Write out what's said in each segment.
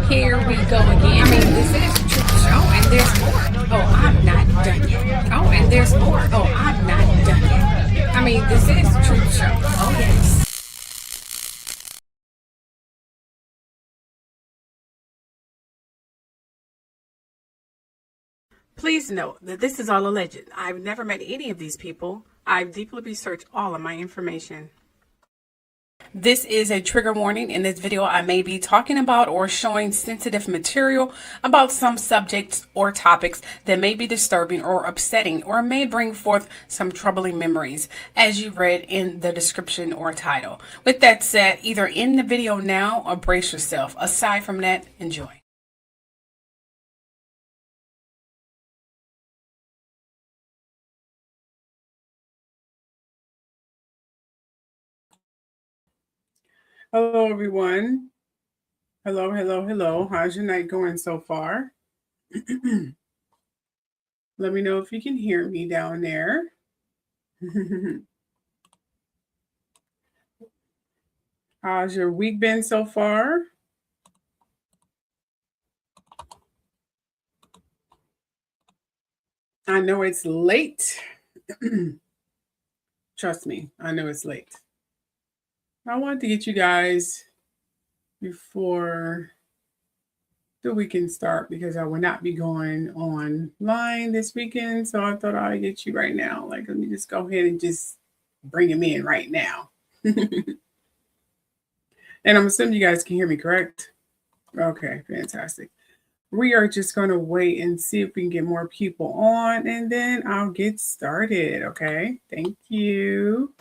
Here we go again. I mean, this is the truth show, and there's more. Oh, I'm not done yet. Oh, and there's more. Oh, I'm not done yet. I mean, this is the truth show. Oh, yes. Please note that this is all alleged. I've never met any of these people. I've deeply researched all of my information. This is a trigger warning. In this video, I may be talking about or showing sensitive material about some subjects or topics that may be disturbing or upsetting or may bring forth some troubling memories, as you read in the description or title. With that said, either end the video now or brace yourself. Aside from that, enjoy. Hello, everyone. Hello, hello, hello. How's your night going so far? Let me know if you can hear me down there. How's your week been so far? I know it's late. Trust me, I know it's late. I wanted to get you guys before the weekend start because I will not be going online this weekend. So I thought I'd get you right now. Like, let me just go ahead and just bring him in right now. And I'm assuming you guys can hear me, correct? Okay, fantastic. We are just going to wait and see if we can get more people on, and then I'll get started, okay? Thank you.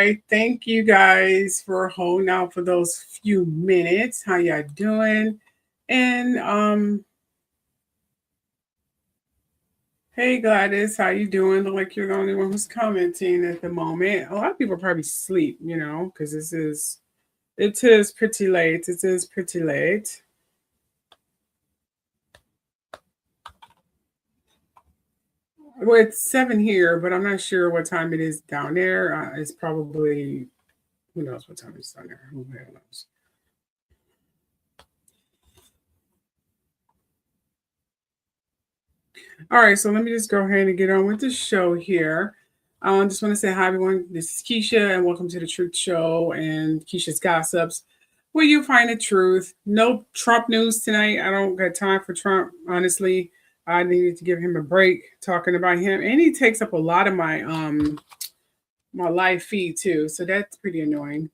right. Thank you guys for holding out for those few minutes. How y'all doing? And hey Gladys, how you doing? Look like you're the only one who's commenting at the moment. A lot of people probably sleep, because it is pretty late. It is pretty late. Well, it's 7 here, but I'm not sure what time it is down there. It's probably, who knows what time it's down there? Who the hell knows? All right, so let me just go ahead and get on with the show here. I just want to say hi, everyone. This is Keisha, and welcome to the Truth Show and Keisha's Gossips, where you find the truth. No Trump news tonight. I don't got time for Trump, honestly. I needed to give him a break talking about him, and he takes up a lot of my my live feed too, so that's pretty annoying.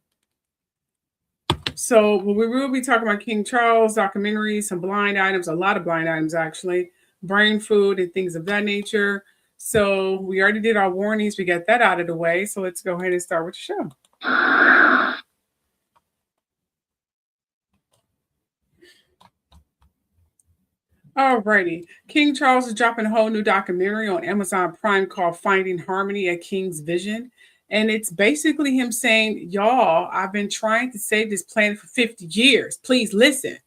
So we will be talking about King Charles documentary, some blind items, a lot of blind items actually, brain food and things of that nature. So we already did our warnings. We got that out of the way. So let's go ahead and start with the show. Alrighty. King Charles is dropping a whole new documentary on Amazon Prime called Finding Harmony: A King's Vision. And it's basically him saying, y'all, I've been trying to save this planet for 50 years. Please listen.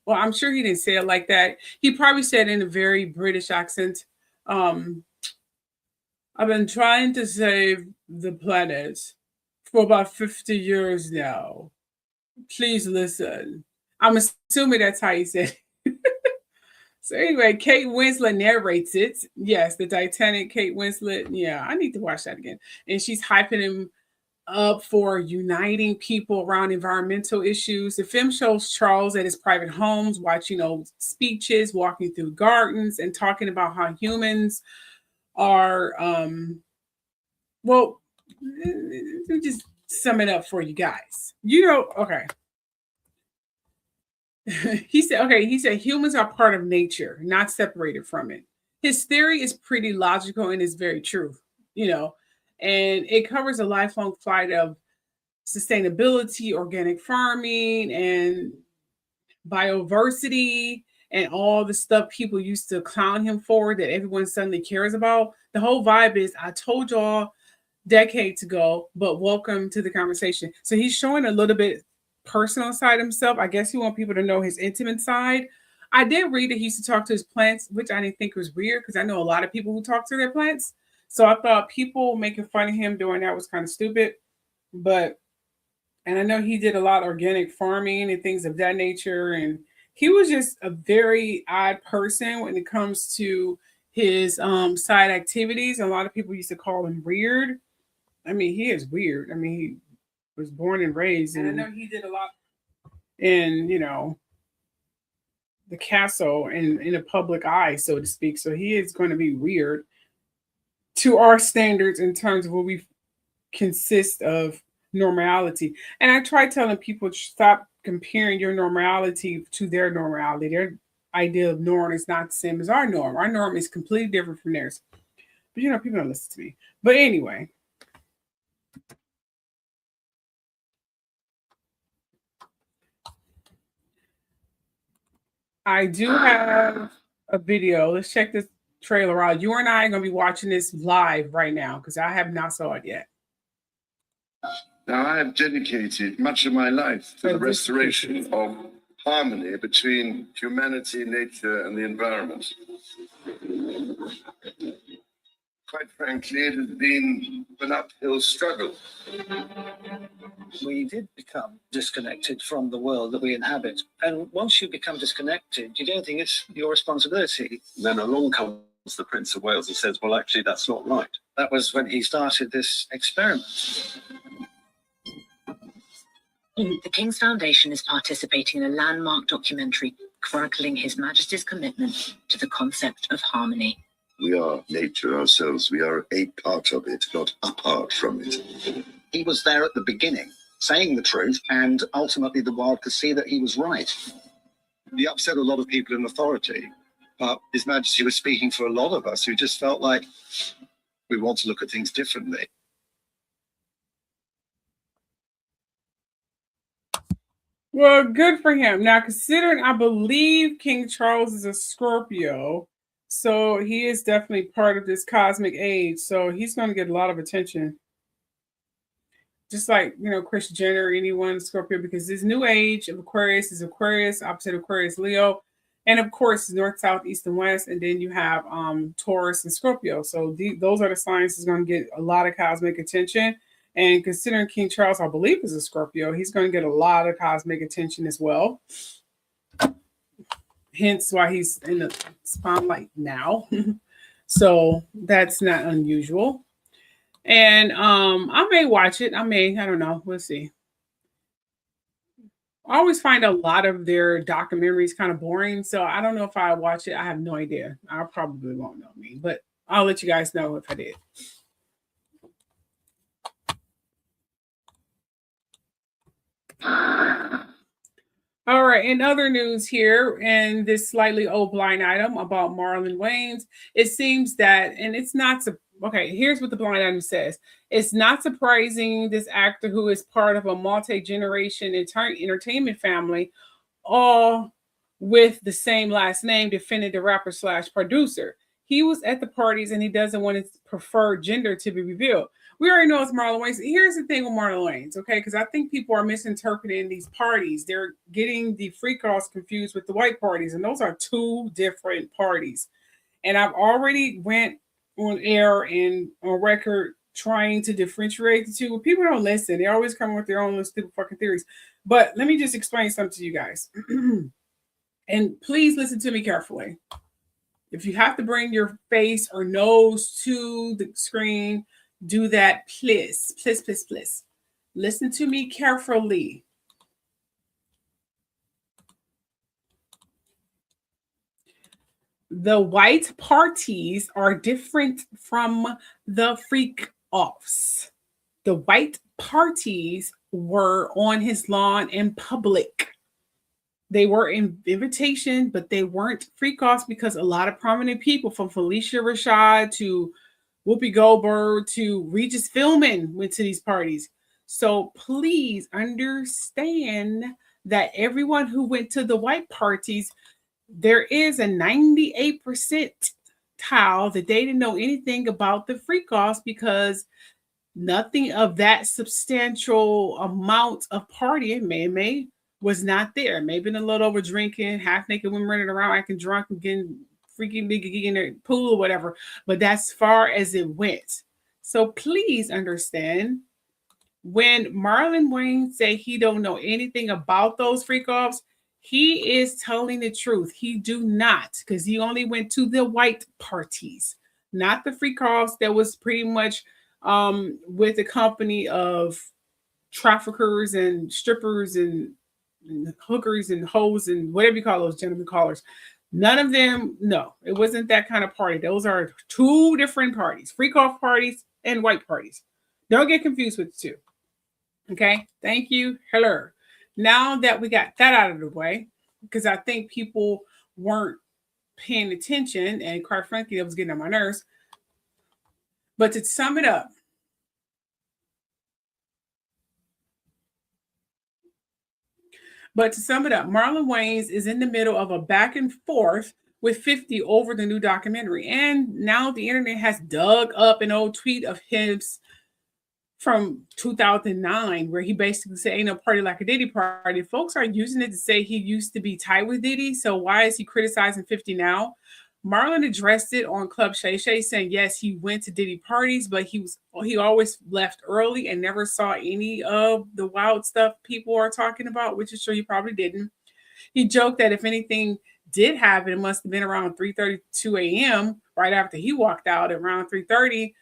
Well, I'm sure he didn't say it like that. He probably said in a very British accent, I've been trying to save the planet for about 50 years now. Please listen. I'm assuming that's how he said it. So anyway, Kate Winslet narrates it. Yes, the Titanic, Kate Winslet. Yeah, I need to watch that again. And she's hyping him up for uniting people around environmental issues. The film shows Charles at his private homes, watching speeches, walking through gardens, and talking about how humans are, well, let me just sum it up for you guys. Okay. He said humans are part of nature, not separated from it. His theory is pretty logical and is very true, and it covers a lifelong fight of sustainability, organic farming, and biodiversity, and all the stuff people used to clown him for that everyone suddenly cares about. The whole vibe is, I told y'all decades ago, but welcome to the conversation. So he's showing a little bit personal side himself. I guess he wants people to know his intimate side. I did read that he used to talk to his plants, which I didn't think was weird because I know a lot of people who talk to their plants. So I thought people making fun of him doing that was kind of stupid. And I know he did a lot of organic farming and things of that nature. And he was just a very odd person when it comes to his side activities. A lot of people used to call him weird. I mean, he is weird. I mean, he was born and raised, and I know he did a lot in, the castle and in a public eye, so to speak. So he is going to be weird to our standards in terms of what we consist of normality. And I try telling people, stop comparing your normality to their normality. Their idea of norm is not the same as our norm. Our norm is completely different from theirs. But people don't listen to me. But anyway. I do have a video. Let's check this trailer out. You and I are going to be watching this live right now because I have not saw it yet. Now, I have dedicated much of my life to the restoration of harmony between humanity, nature, and the environment. Quite frankly, it has been an uphill struggle. We did become disconnected from the world that we inhabit. And once you become disconnected, you don't think it's your responsibility. Then along comes the Prince of Wales and says, well, actually, that's not right. That was when he started this experiment. The King's Foundation is participating in a landmark documentary chronicling His Majesty's commitment to the concept of harmony. We are nature ourselves. We are a part of it, not apart from it. He was there at the beginning, saying the truth, and ultimately the world could see that he was right. He upset a lot of people in authority, but His Majesty was speaking for a lot of us who just felt like we want to look at things differently. Well, good for him. Now, considering I believe King Charles is a Scorpio, so he is definitely part of this cosmic age. So he's going to get a lot of attention. Just like, Kris Jenner, anyone Scorpio, because this new age of Aquarius is Aquarius, opposite Aquarius, Leo. And of course, North, South, East, and West. And then you have Taurus and Scorpio. So those are the signs that's going to get a lot of cosmic attention. And considering King Charles, I believe, is a Scorpio, he's going to get a lot of cosmic attention as well. Hence why he's in the spotlight now. So that's not unusual. And I may watch it. I don't know. We'll see. I always find a lot of their documentaries kind of boring. So I don't know if I watch it. I have no idea. I probably won't know me, but I'll let you guys know if I did. All right, in other news here, and this slightly old blind item about Marlon Wayans, it seems that, and it's not, okay, here's what the blind item says. It's not surprising this actor, who is part of a multi-generation entertainment family, all with the same last name, defended the rapper / producer. He was at the parties and he doesn't want his preferred gender to be revealed. We already know it's Marlon Wayans. Here's the thing with Marlon Wayans, okay? Because I think people are misinterpreting these parties. They're getting the freak offs confused with the white parties, and those are two different parties. And I've already went on air and on record trying to differentiate the two. People don't listen. They always come with their own little stupid fucking theories. But let me just explain something to you guys. And please listen to me carefully. If you have to bring your face or nose to the screen, do that, please. Please, please, please. Listen to me carefully. The white parties are different from the freak offs. The white parties were on his lawn in public. They were in invitation, but they weren't freak offs, because a lot of prominent people, from Felicia Rashad to Whoopi Goldberg to Regis Philbin, went to these parties. So please understand that everyone who went to the white parties, there is a 98% tile that they didn't know anything about the freak offs, because nothing of that substantial amount of partying may was not there. Maybe a little over drinking, half naked women running around acting drunk and getting freaking nigga in their pool or whatever. But that's far as it went. So please understand, when Marlon Wayans say he don't know anything about those freak offs, he is telling the truth. He do not, because he only went to the white parties, not the freak offs that was pretty much with a company of traffickers and strippers and hookers and hoes and whatever you call those gentlemen callers. None of them, no, it wasn't that kind of party. Those are two different parties, freak off parties and white parties. Don't get confused with the two. Okay, thank you. Hello. Now that we got that out of the way, because I think people weren't paying attention, and quite frankly, it was getting on my nerves. But to sum it up, Marlon Wayans is in the middle of a back and forth with 50 over the new documentary. And now the internet has dug up an old tweet of his from 2009, where he basically said, ain't no party like a Diddy party. Folks are using it to say he used to be tight with Diddy. So why is he criticizing 50 now? Marlon addressed it on Club Shay Shay, saying, yes, he went to Diddy parties, but he always left early and never saw any of the wild stuff people are talking about, which is true, he probably didn't. He joked that if anything did happen, it must have been around 3:32 a.m., right after he walked out at around 3:30,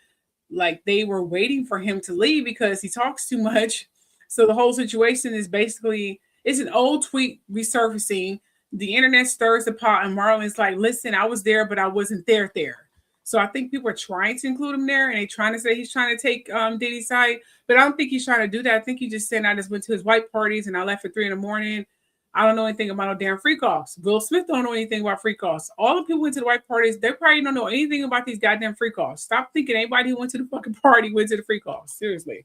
like they were waiting for him to leave because he talks too much. So the whole situation is basically, it's an old tweet resurfacing. The internet stirs the pot, and Marlon's like, listen, I was there, but I wasn't there. So I think people are trying to include him there, and they're trying to say he's trying to take Diddy's side, but I don't think he's trying to do that. I think he just said, I just went to his white parties and I left at 3 a.m. I don't know anything about no damn freak offs. Will Smith don't know anything about freak offs. All the people who went to the white parties, they probably don't know anything about these goddamn freak offs. Stop thinking anybody who went to the fucking party went to the freak offs. Seriously.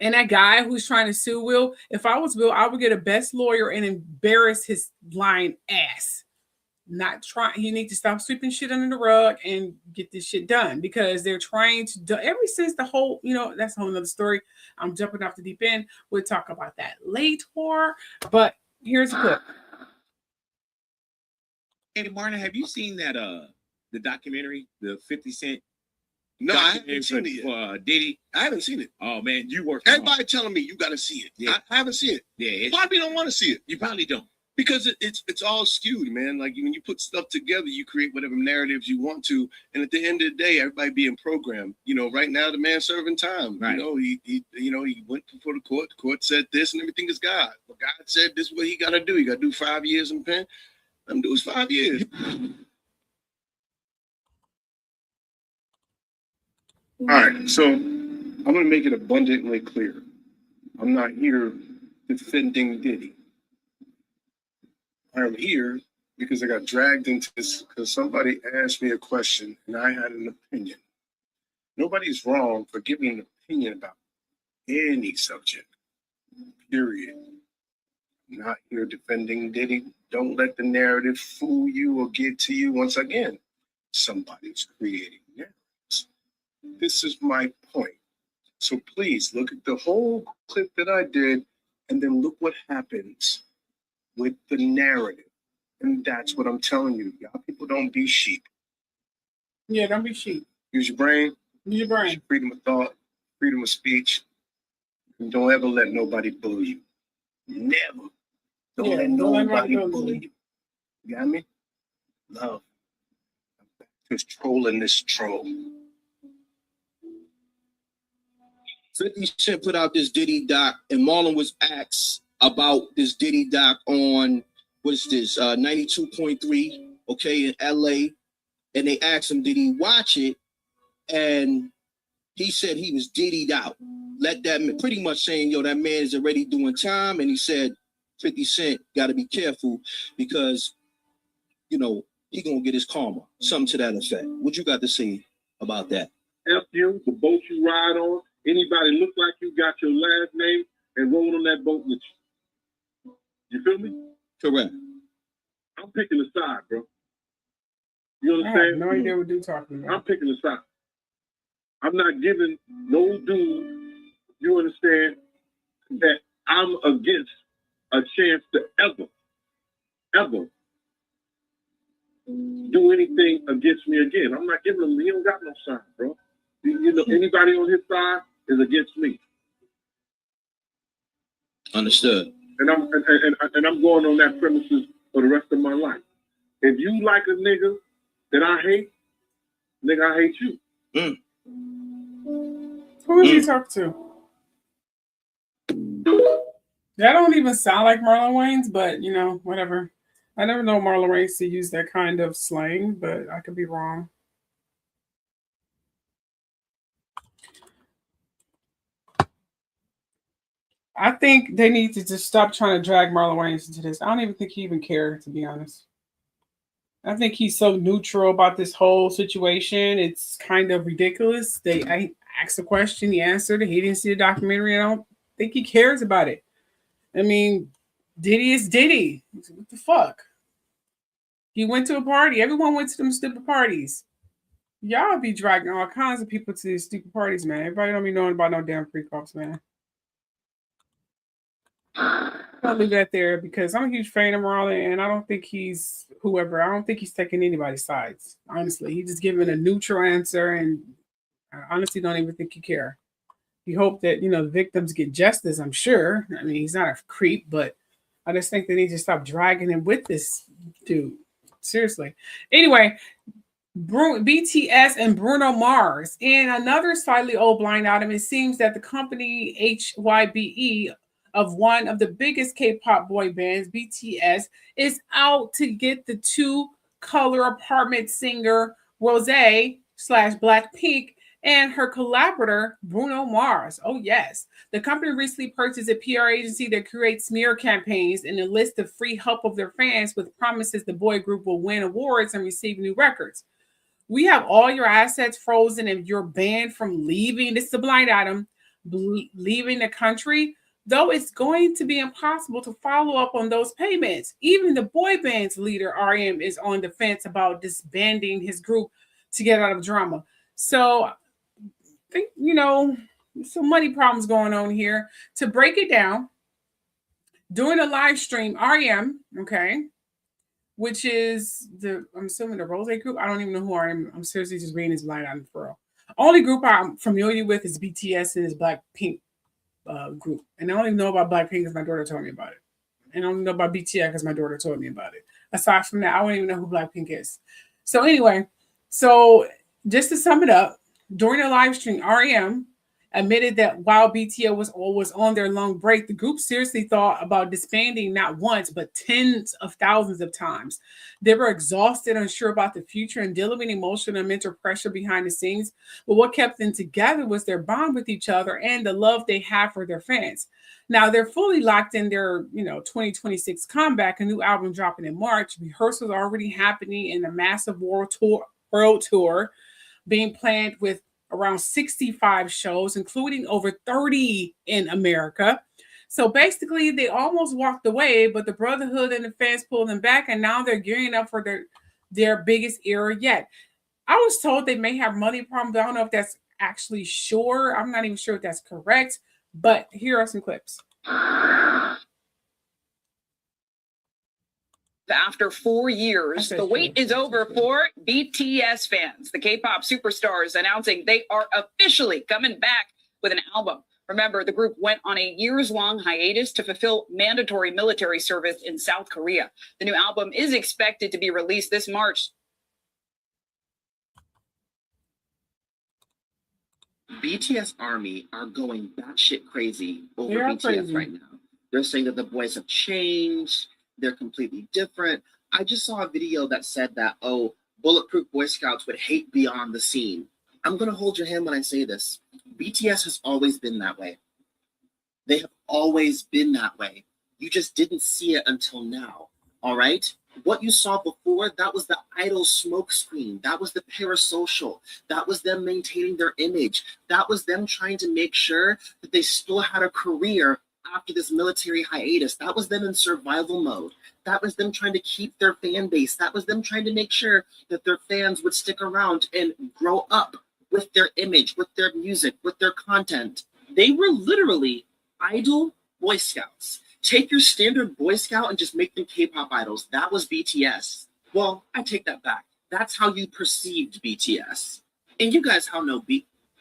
And that guy who's trying to sue Will, if I was Will, I would get a best lawyer and embarrass his lying ass. Not trying. He needs to stop sweeping shit under the rug and get this shit done, because they're trying to do ever since the whole, that's a whole nother story. I'm jumping off the deep end. We'll talk about that later. But here's a clip. Hey, Marlon, have you seen that the documentary, the 50 Cent? No, I haven't seen it yet. For Diddy? I haven't seen it. Oh man, you work. Everybody telling me you got to see it. Yeah. I haven't seen it. Yeah, Probably don't want to see it you probably don't. because it's all skewed, man. Like when you put stuff together, you create whatever narratives you want to, and at the end of the day, everybody being programmed. Right now the man's serving time. Right. He went before the court. The court said this, and everything is God. But God said this is what he got to do. He got to do 5 years in pen. Let him do his 5 years. All right, so I'm going to make it abundantly clear. I'm not here defending Diddy. I'm here because I got dragged into this because somebody asked me a question and I had an opinion. Nobody's wrong for giving an opinion about any subject, period. I'm not here defending Diddy. Don't let the narrative fool you or get to you. Once again, somebody's creating narratives. This is my point. So please look at the whole clip that I did and then look what happens with the narrative. And that's what I'm telling you. Y'all people don't be sheep. Yeah, don't be sheep. Use your brain. Use your brain. Freedom of thought, freedom of speech. And don't ever let nobody bully you. Never. Don't let nobody bully you. You got me? Love. I'm back to trolling this troll. 50 Cent put out this Diddy doc, and Marlon was asked about this Diddy doc on, what's this, 92.3, okay, in LA. And they asked him, did he watch it? And he said he was Diddy'd out. Let that man, pretty much saying, that man is already doing time. And he said, 50 Cent got to be careful because, he gonna get his karma. Something to that effect. What you got to say about that? F you, the boat you ride on. Anybody look like you got your last name and roll on that boat with you. You feel me? Correct. I'm picking a side, bro. You I have understand? no idea what you're talking about. I'm picking a side. I'm not giving no dude, you understand, that I'm against a chance to ever do anything against me again. I'm not giving him, he don't got no side, bro. Anybody on his side is against me. Understood. And I'm going on that premises for the rest of my life. If you like a nigga that I hate, nigga, I hate you. Who is he talking to? That don't even sound like Marlon Wayans, but whatever. I never know Marlon Wayans to use that kind of slang, but I could be wrong. I think they need to just stop trying to drag Marlon Wayans into this. I don't even think he even cared, to be honest. I think he's so neutral about this whole situation. It's kind of ridiculous. I asked a question, he answered it. He didn't see the documentary. I don't think he cares about it. I mean, Diddy is Diddy. What the fuck? He went to a party. Everyone went to them stupid parties. Y'all be dragging all kinds of people to these stupid parties, man. Everybody don't be knowing about no damn freak-offs, man. I'll leave that there because I'm a huge fan of Marlon, and I don't think he's whoever. I don't think he's taking anybody's sides. Honestly, he's just giving a neutral answer, and I honestly don't even think he cares. He hoped that the victims get justice. I'm sure. I mean, he's not a creep, but I just think they need to stop dragging him with this dude. Seriously. Anyway, BTS and Bruno Mars. In another slightly old blind item, it seems that the company HYBE of one of the biggest K-pop boy bands, BTS, is out to get the two-color apartment singer Rosé/Blackpink and her collaborator, Bruno Mars. Oh, yes. The company recently purchased a PR agency that creates smear campaigns and a list of free help of their fans with promises the boy group will win awards and receive new records. We have all your assets frozen and you're banned from leaving. This is a blind item. leaving the country, though it's going to be impossible to follow up on those payments. Even the boy band's leader, RM, is on the fence about disbanding his group to get out of drama. So I think, some money problems going on here. To break it down, during a live stream, RM, okay, which is I'm assuming the Rose group. I don't even know who I'm seriously just reading his line on for real. Only group I'm familiar with is BTS and his Blackpink group. And I don't even know about Blackpink because my daughter told me about it. And I don't know about BTS because my daughter told me about it. Aside from that, I don't even know who Blackpink is. So anyway, just to sum it up, during the live stream, RM admitted that while BTS was on their long break, the group seriously thought about disbanding not once, but tens of thousands of times. They were exhausted, unsure about the future, and dealing with emotional and mental pressure behind the scenes. But what kept them together was their bond with each other and the love they have for their fans. Now they're fully locked in their 2026 comeback, a new album dropping in March. Rehearsals are already happening, and a massive world tour being planned with around 65 shows, including over 30 in America. So basically, they almost walked away, but the Brotherhood and the fans pulled them back, and now they're gearing up for their biggest era yet. I was told they may have money problems. I don't know if that's actually sure. I'm not even sure if that's correct, but here are some clips. After 4 years, the wait is over for BTS fans. The K-pop superstars announcing they are officially coming back with an album. Remember, the group went on a years-long hiatus to fulfill mandatory military service in South Korea. The new album is expected to be released this March. BTS Army are going batshit crazy over BTS right now. They're saying that the boys have changed. They're completely different. I just saw a video that said that, Bulletproof Boy Scouts would hate beyond the scene. I'm going to hold your hand when I say this. BTS has always been that way. They have always been that way. You just didn't see it until now. All right? What you saw before, that was the idol smokescreen. That was the parasocial. That was them maintaining their image. That was them trying to make sure that they still had a career after this military hiatus. That was them in survival mode. That was them trying to keep their fan base. That was them trying to make sure that their fans would stick around and grow up with their image, with their music, with their content. They were literally idol Boy Scouts. Take your standard Boy Scout and just make them K-pop idols. That was BTS. Well, I take that back. That's how you perceived BTS. And you guys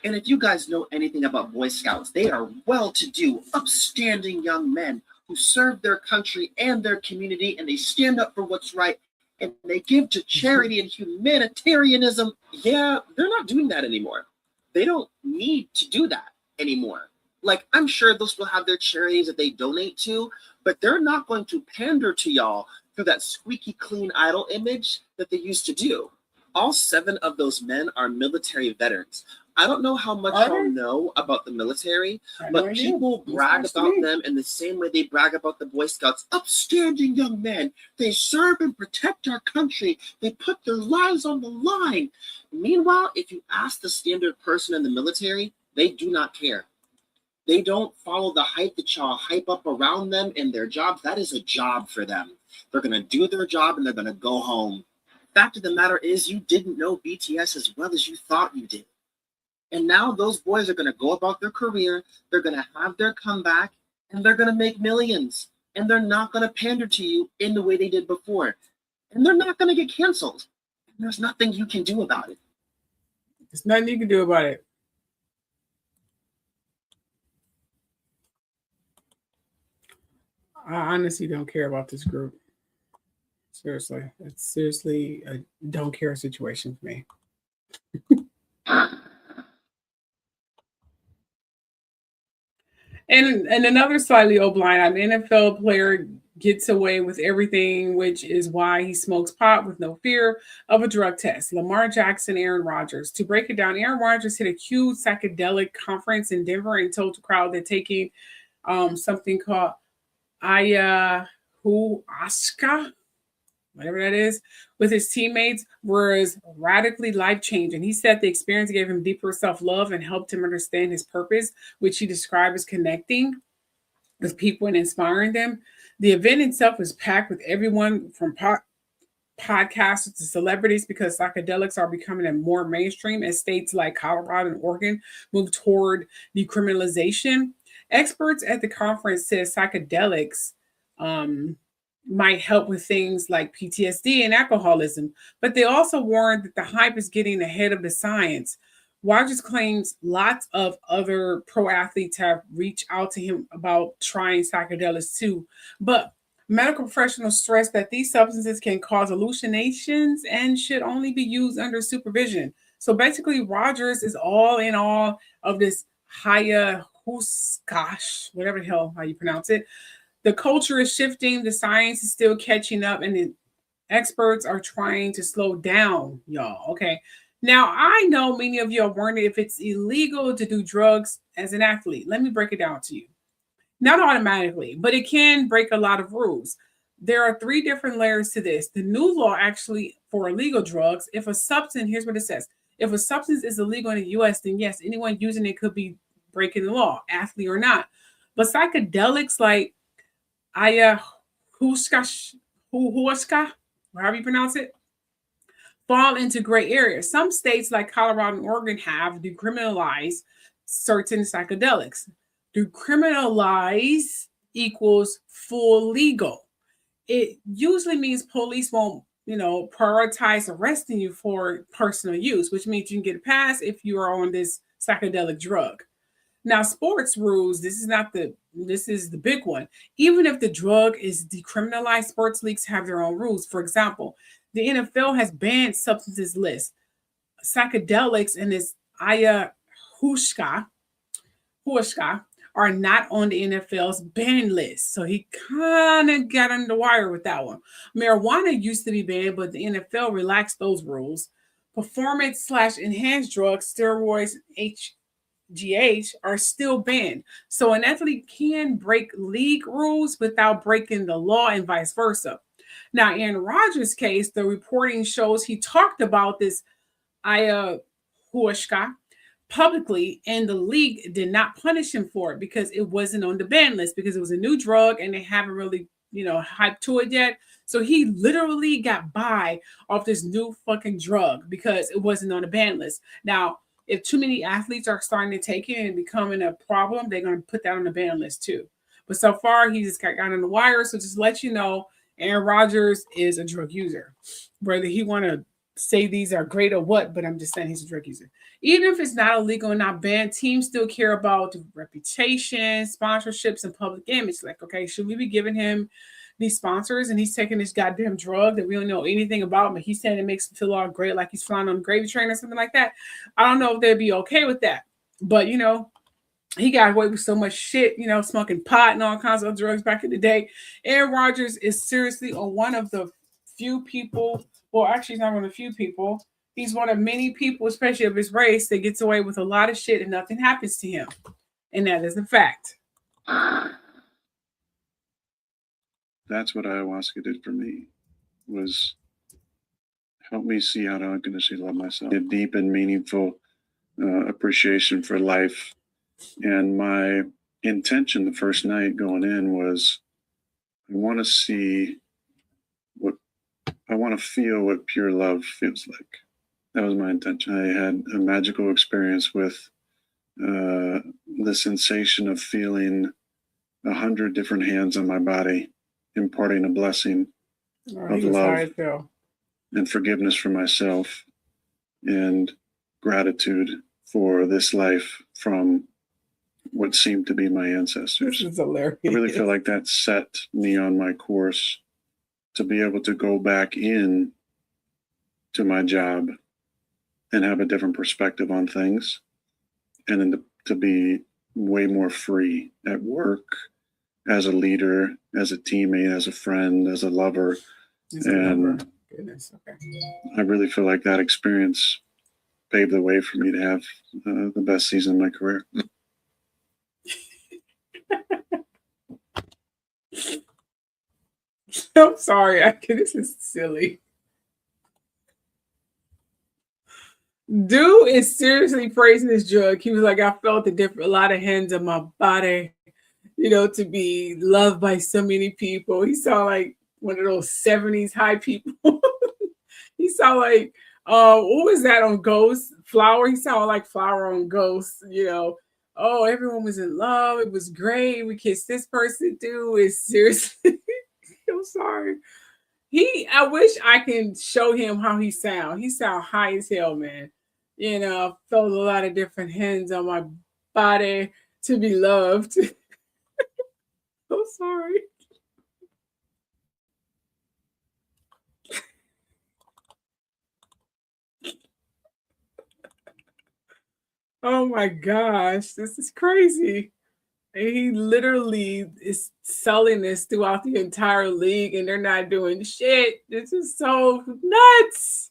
And if you guys know anything about Boy Scouts, they are well-to-do, upstanding young men who serve their country and their community, and they stand up for what's right, and they give to charity and humanitarianism. Yeah, they're not doing that anymore. They don't need to do that anymore. Like, I'm sure they'll still have their charities that they donate to, but they're not going to pander to y'all through that squeaky clean idol image that they used to do. All 7 of those men are military veterans. I don't know how much y'all know about the military, but people brag about them in the same way they brag about the Boy Scouts. Upstanding young men. They serve and protect our country. They put their lives on the line. Meanwhile, if you ask the standard person in the military, they do not care. They don't follow the hype that y'all hype up around them in their jobs. That is a job for them. They're going to do their job and they're going to go home. Fact of the matter is, you didn't know BTS as well as you thought you did. And now those boys are going to go about their career, they're going to have their comeback, and they're going to make millions. And they're not going to pander to you in the way they did before. And they're not going to get canceled. And there's nothing you can do about it. There's nothing you can do about it. I honestly don't care about this group. Seriously. It's seriously a don't care situation for me. And another slightly old blind item, NFL player gets away with everything, which is why he smokes pot with no fear of a drug test. Lamar Jackson, Aaron Rodgers. To break it down, Aaron Rodgers hit a huge psychedelic conference in Denver and told the crowd they're taking something called ayahuasca. whatever that is, with his teammates was radically life-changing. He said the experience gave him deeper self-love and helped him understand his purpose, which he described as connecting with people and inspiring them. The event itself was packed with everyone from podcasters to celebrities because psychedelics are becoming a more mainstream as states like Colorado and Oregon move toward decriminalization. Experts at the conference said psychedelics might help with things like PTSD and alcoholism, but they also warned that the hype is getting ahead of the science. Rodgers claims lots of other pro athletes have reached out to him about trying psychedelics too, but medical professionals stress that these substances can cause hallucinations and should only be used under supervision. So basically, Rodgers is all in all of this ayahuasca, whatever the hell how you pronounce it. The culture is shifting, the science is still catching up, and the experts are trying to slow down, y'all. Okay. Now, I know many of you are wondering if it's illegal to do drugs as an athlete. Let me break it down to you. Not automatically, but it can break a lot of rules. There are 3 different layers to this. The new law actually for illegal drugs, if a substance, here's what it says. If a substance is illegal in the US, then yes, anyone using it could be breaking the law, athlete or not. But psychedelics like ayahuasca, however you pronounce it, fall into gray areas. Some states like Colorado and Oregon have decriminalized certain psychedelics. Decriminalize equals full legal. It usually means police won't, prioritize arresting you for personal use, which means you can get a pass if you are on this psychedelic drug. Now, sports rules, this is the big one. Even if the drug is decriminalized, sports leagues have their own rules. For example, the NFL has banned substances list. Psychedelics and this ayahuasca are not on the NFL's ban list. So he kind of got under the wire with that one. Marijuana used to be banned, but the NFL relaxed those rules. Performance/enhanced drugs, steroids, HGH are still banned. So an athlete can break league rules without breaking the law and vice versa. Now, in Rodgers' case, the reporting shows he talked about this ayahuasca publicly, and the league did not punish him for it because it wasn't on the ban list because it was a new drug and they haven't really, hyped to it yet. So he literally got by off this new fucking drug because it wasn't on the ban list. Now, if too many athletes are starting to take it and becoming a problem, they're going to put that on the ban list too. But so far, he just got on the wire. So just let you know, Aaron Rodgers is a drug user. Whether he want to say these are great or what, but I'm just saying he's a drug user. Even if it's not illegal and not banned, teams still care about reputation, sponsorships, and public image. Like, okay, should we be giving him these sponsors and he's taking this goddamn drug that we don't know anything about, but he's saying it makes him feel all great, like he's flying on a gravy train or something like that? I don't know if they'd be okay with that. But, he got away with so much shit, smoking pot and all kinds of drugs back in the day. Aaron Rodgers is seriously one of the few people, well, actually, he's not one of the few people. He's one of many people, especially of his race, that gets away with a lot of shit and nothing happens to him. And that is a fact. That's what ayahuasca did for me, was help me see how to unconditionally love myself. A deep and meaningful appreciation for life. And my intention the first night going in was, I want to feel what pure love feels like. That was my intention. I had a magical experience with the sensation of feeling 100 different hands on my body, imparting a blessing of love and forgiveness for myself and gratitude for this life from what seemed to be my ancestors. This is hilarious. I really feel like that set me on my course to be able to go back in to my job and have a different perspective on things, and then to be way more free at work, as a leader, as a teammate, as a friend, as a lover. Goodness, okay. I really feel like that experience paved the way for me to have the best season of my career. I'm sorry. This is silly. Dude is seriously praising this drug. He was like, I felt a lot of hands on my body, to be loved by so many people. He saw like one of those 70s high people. He saw like, what was that on Ghost? Flower. He saw like Flower on Ghost, Oh, everyone was in love. It was great. We kissed this person too. It's seriously. I'm sorry. I wish I can show him how he sound. He sound high as hell, man. I felt a lot of different hands on my body to be loved. I'm sorry. Oh my gosh, this is crazy. And he literally is selling this throughout the entire league and they're not doing shit. This is so nuts.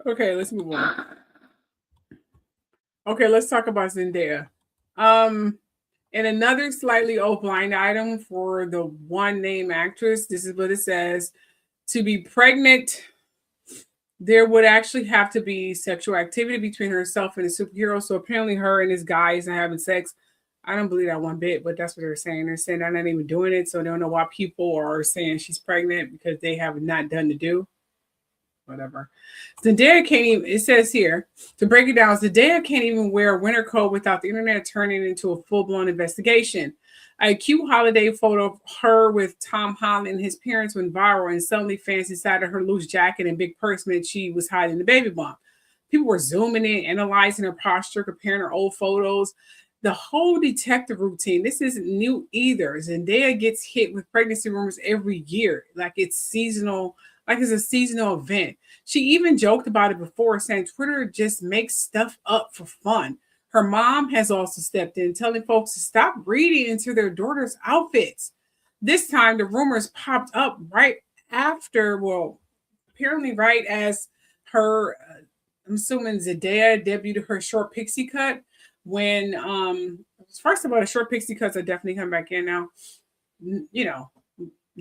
Okay, let's move on. Okay, let's talk about Zendaya. And another slightly old blind item for the one name actress. This is what it says. To be pregnant, there would actually have to be sexual activity between herself and a superhero. So apparently her and this guy isn't having sex. I don't believe that one bit, but that's what they're saying. They're saying they're not even doing it. So they don't know why people are saying she's pregnant because they have not done the do. Whatever. Zendaya can't even, it says here, to break it down, Zendaya can't even wear a winter coat without the internet turning into a full-blown investigation. A cute holiday photo of her with Tom Holland and his parents went viral, and suddenly fans decided her loose jacket and big purse meant she was hiding the baby bump. People were zooming in, analyzing her posture, comparing her old photos. The whole detective routine, this isn't new either. Zendaya gets hit with pregnancy rumors every year, like it's seasonal. Like it's a seasonal event. She even joked about it before, saying Twitter just makes stuff up for fun. Her mom has also stepped in, telling folks to stop reading into their daughter's outfits. This time, the rumors popped up right after, well, apparently right as her, I'm assuming Zendaya debuted her short pixie cut. When, first of all, the short pixie cuts are definitely coming back in now.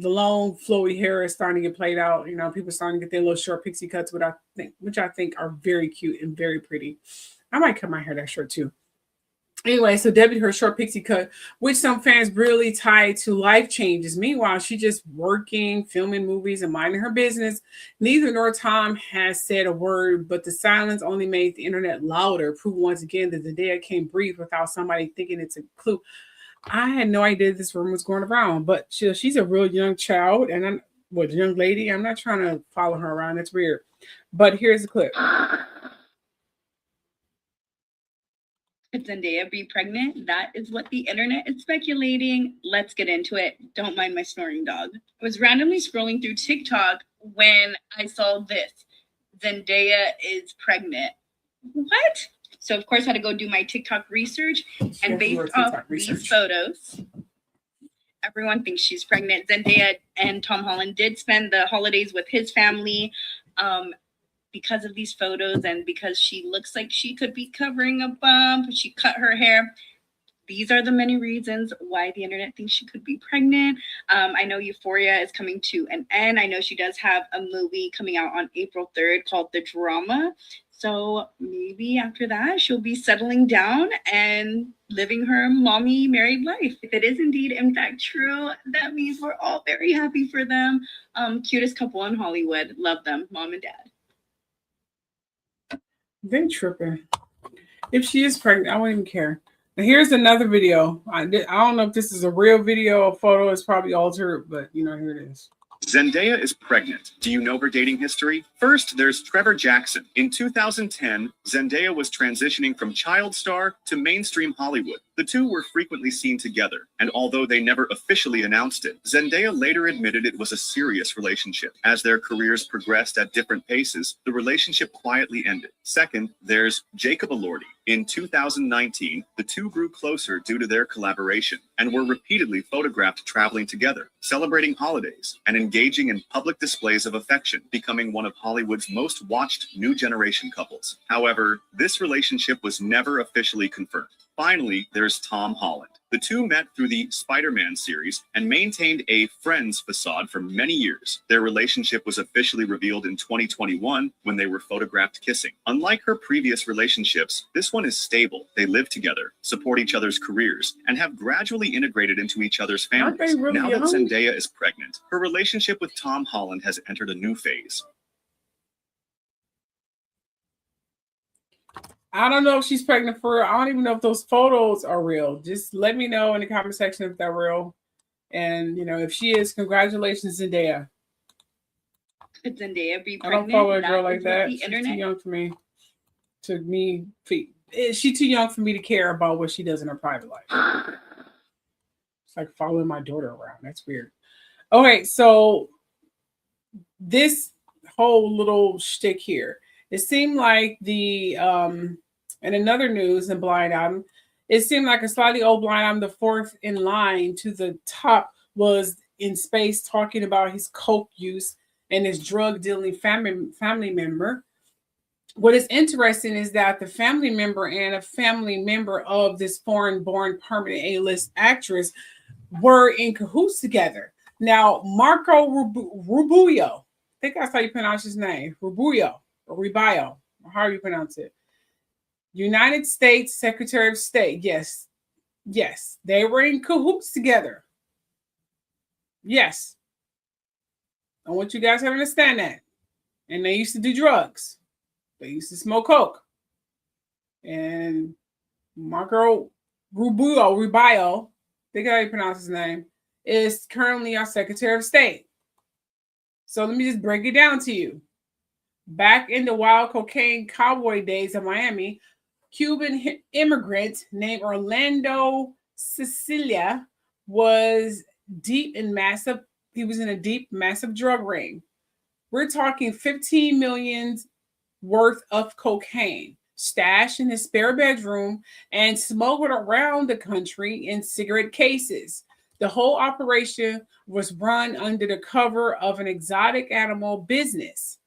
The long flowy hair is starting to get played out. People are starting to get their little short pixie cuts, which I think are very cute and very pretty. I might cut my hair that short too. Anyway, so debuted her short pixie cut, which some fans really tied to life changes. Meanwhile, she's just working, filming movies, and minding her business. Neither nor Tom has said a word, but the silence only made the internet louder, proving once again that Zendaya can't breathe without somebody thinking it's a clue. I had no idea this rumor was going around, but she's a real young child and young lady. I'm not trying to follow her around. It's weird. But here's the clip. Could Zendaya be pregnant? That is what the internet is speculating. Let's get into it. Don't mind my snoring dog. I was randomly scrolling through TikTok when I saw this. Zendaya is pregnant. What? So, of course, I had to go do my TikTok research. And based off these photos, everyone thinks she's pregnant. Zendaya and Tom Holland did spend the holidays with his family because of these photos and because she looks like she could be covering a bump. She cut her hair. These are the many reasons why the internet thinks she could be pregnant. I know Euphoria is coming to an end. I know she does have a movie coming out on April 3rd called The Drama. So maybe after that, she'll be settling down and living her mommy married life. If it is indeed, in fact, true, that means we're all very happy for them. Cutest couple in Hollywood. Love them, mom and dad. They tripping. If she is pregnant, I wouldn't even care. Now, here's another video. I don't know if this is a real video or photo. It's probably altered, but here it is. Zendaya is pregnant. Do you know her dating history? First, there's Trevor Jackson. In 2010, Zendaya was transitioning from child star to mainstream Hollywood. The two were frequently seen together, and although they never officially announced it, Zendaya later admitted it was a serious relationship. As their careers progressed at different paces, the relationship quietly ended. Second, there's Jacob Elordi. In 2019, the two grew closer due to their collaboration and were repeatedly photographed traveling together, celebrating holidays, and engaging in public displays of affection, becoming one of Hollywood's most watched new generation couples. However, this relationship was never officially confirmed. Finally, there's Tom Holland. The two met through the Spider-Man series and maintained a friends facade for many years. Their relationship was officially revealed in 2021 when they were photographed kissing. Unlike her previous relationships, this one is stable. They live together, support each other's careers, and have gradually integrated into each other's families. Now that Zendaya is pregnant, her relationship with Tom Holland has entered a new phase. I don't know if she's pregnant for real. I don't even know if those photos are real. Just let me know in the comment section if they're real. And, you know, if she is, congratulations, Zendaya. Could Zendaya be pregnant? I don't follow a girl like that. She's She's too young for me. She's too young for me to care about what she does in her private life. It's like following my daughter around. That's weird. Okay, so this whole little shtick here. It seemed like the, in another news in Blind Item, it seemed like a slightly old Blind Item, the fourth in line to the top, was in space talking about his coke use and his drug dealing family member. What is interesting is that the family member and a family member of this foreign-born permanent A-list actress were in cahoots together. Now, Marco Rubio, I think that's how you pronounce his name, Rubio. Rubio, how do you pronounce it? United States Secretary of State. Yes, they were in cahoots together. Yes, I want you guys to understand that. And they used to do drugs. They used to smoke coke. And Marco Rubio, I think how you pronounce his name, is currently our Secretary of State. So let me just break it down to you. Back in the wild cocaine cowboy days of Miami, Cuban immigrant named Orlando Sicilia was he was in a deep, massive drug ring. We're talking 15 million worth of cocaine stashed in his spare bedroom and smuggled around the country in cigarette cases. The whole operation was run under the cover of an exotic animal business,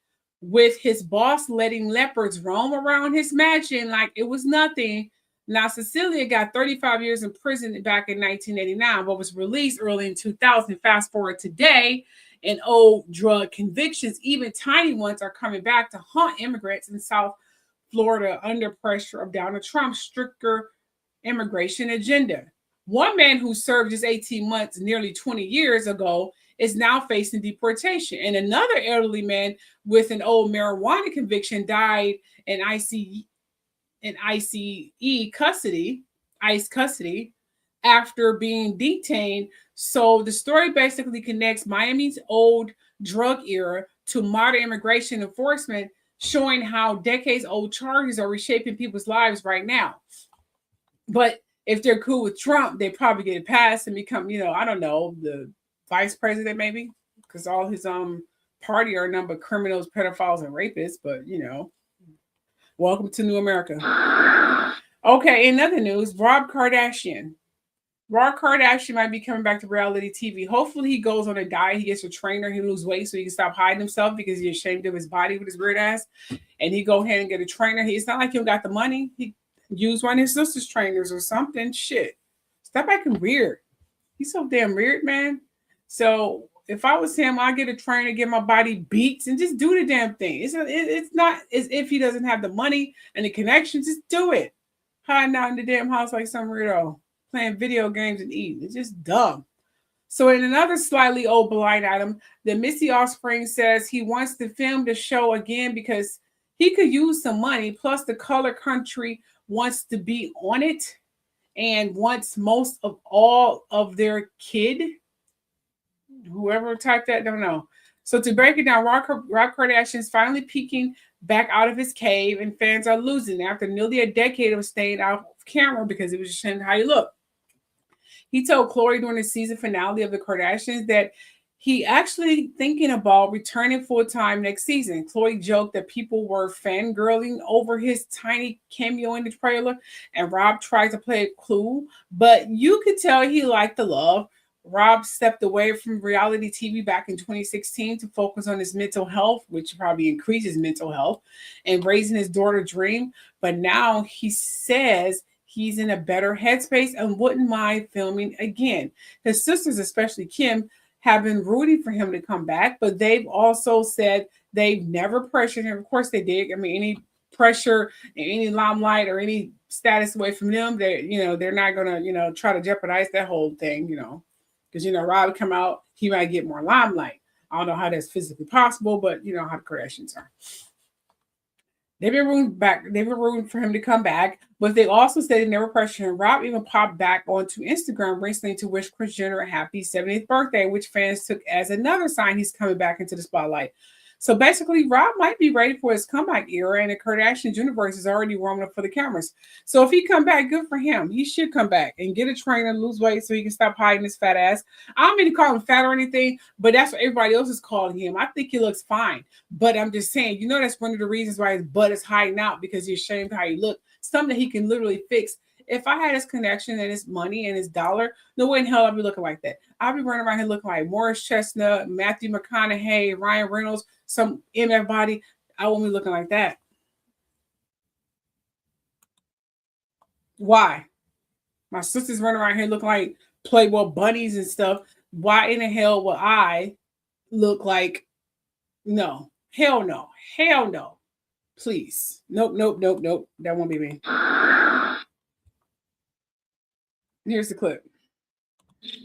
with his boss letting leopards roam around his mansion like it was nothing. Now, Cecilia got 35 years in prison back in 1989, but was released early in 2000. Fast forward today, and old drug convictions, even tiny ones, are coming back to haunt immigrants in South Florida under pressure of Donald Trump's stricter immigration agenda. One man who served his 18 months nearly 20 years ago is now facing deportation. And another elderly man with an old marijuana conviction died in ICE custody after being detained. So the story basically connects Miami's old drug era to modern immigration enforcement, showing how decades-old charges are reshaping people's lives right now. But if they're cool with Trump, they probably get it passed and become, I don't know, the vice president maybe, because all his party are a number of criminals, pedophiles, and rapists. But welcome to New America. Okay, in other news, Rob Kardashian might be coming back to reality TV. Hopefully he goes on a diet, he gets a trainer, he loses weight so he can stop hiding himself because he's ashamed of his body with his weird ass, and he go ahead and get a trainer. It's not like he got the money. He used one of his sister's trainers or something. Shit, stop acting weird. He's so damn weird, man. So if I was him, I'd get a trainer, get my body beats, and just do the damn thing. It's not as if he doesn't have the money and the connections. Just do it. Hiding out in the damn house like some weirdo, playing video games and eating. It's just dumb. So in another slightly old blind item, the Missy Offspring says he wants to film the show again because he could use some money. Plus, the color country wants to be on it and wants most of all of their kid. Whoever typed that, don't know. So to break it down, Rob Kardashian is finally peaking back out of his cave, and fans are losing after nearly a decade of staying out of camera because it was ashamed how he looked. He told Khloe during the season finale of The Kardashians that he actually thinking about returning full-time next season. Khloe joked that people were fangirling over his tiny cameo in the trailer, and Rob tried to play it cool, but you could tell he liked the love. Rob stepped away from reality TV back in 2016 to focus on his mental health, which probably increased his mental health, and raising his daughter Dream. But now he says he's in a better headspace and wouldn't mind filming again. His sisters, especially Kim, have been rooting for him to come back, but they've also said they've never pressured him. Of course they did. I mean, any pressure, any limelight or any status away from them, they're not gonna, try to jeopardize that whole thing, because Rob would come out, he might get more limelight. I don't know how that's physically possible, but you know how the Kardashians are. They've been rooting for him to come back, but they also said they never pressured him. Rob even popped back onto Instagram recently to wish Kris Jenner a happy 70th birthday, which fans took as another sign he's coming back into the spotlight. So basically, Rob might be ready for his comeback era, and the Kardashian universe is already warming up for the cameras. So if he come back, good for him. He should come back and get a trainer, lose weight so he can stop hiding his fat ass. I don't mean to call him fat or anything, but that's what everybody else is calling him. I think he looks fine. But I'm just saying, that's one of the reasons why his butt is hiding out, because he's ashamed how he look. Something that he can literally fix. If I had his connection and his money and his dollar, no way in hell I'd be looking like that. I'd be running around here looking like Morris Chestnut, Matthew McConaughey, Ryan Reynolds, some MF body. I won't be looking like that. Why? My sisters running around here looking like Playboy bunnies and stuff. Why in the hell would I look like? No. Hell no. Hell no. Please. Nope. That won't be me. Here's the clip.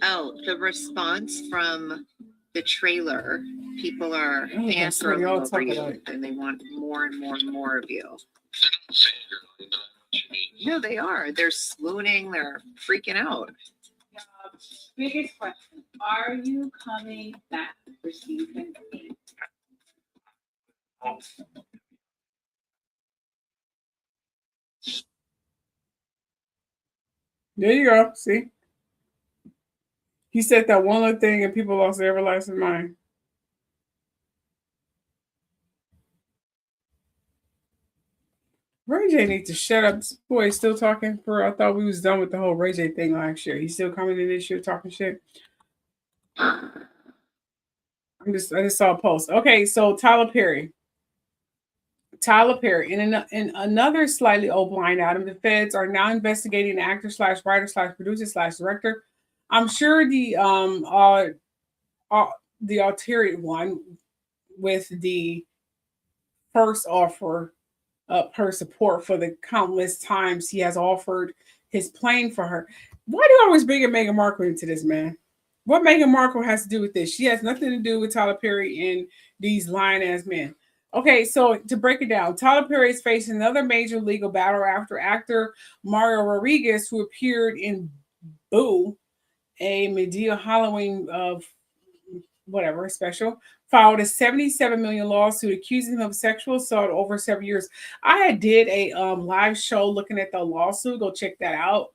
Oh, the response from the trailer. People are fangirling over you, and they want more and more and more of you. No, they are. They're swooning. They're freaking out. Biggest question: are you coming back for season 8? There you go. See? He said that one little thing and people lost their everlasting mind. Ray J needs to shut up. This boy is still talking. I thought we was done with the whole Ray J thing last year. He's still coming in this year talking shit. I just saw a post. Okay, so Tyler Perry. In another slightly old blind item, the feds are now investigating the actor / writer / producer / director. I'm sure the ulterior one with the first offer of her support for the countless times he has offered his plane for her. Why do you always bring Meghan Markle into this, man? What Meghan Markle has to do with this? She has nothing to do with Tyler Perry and these lying-ass men. Okay, so to break it down, Tyler Perry is facing another major legal battle after actor Mario Rodriguez, who appeared in Boo, a Medea Halloween of whatever special, filed a $77 million lawsuit accusing him of sexual assault over several years. I did a live show looking at the lawsuit. Go check that out.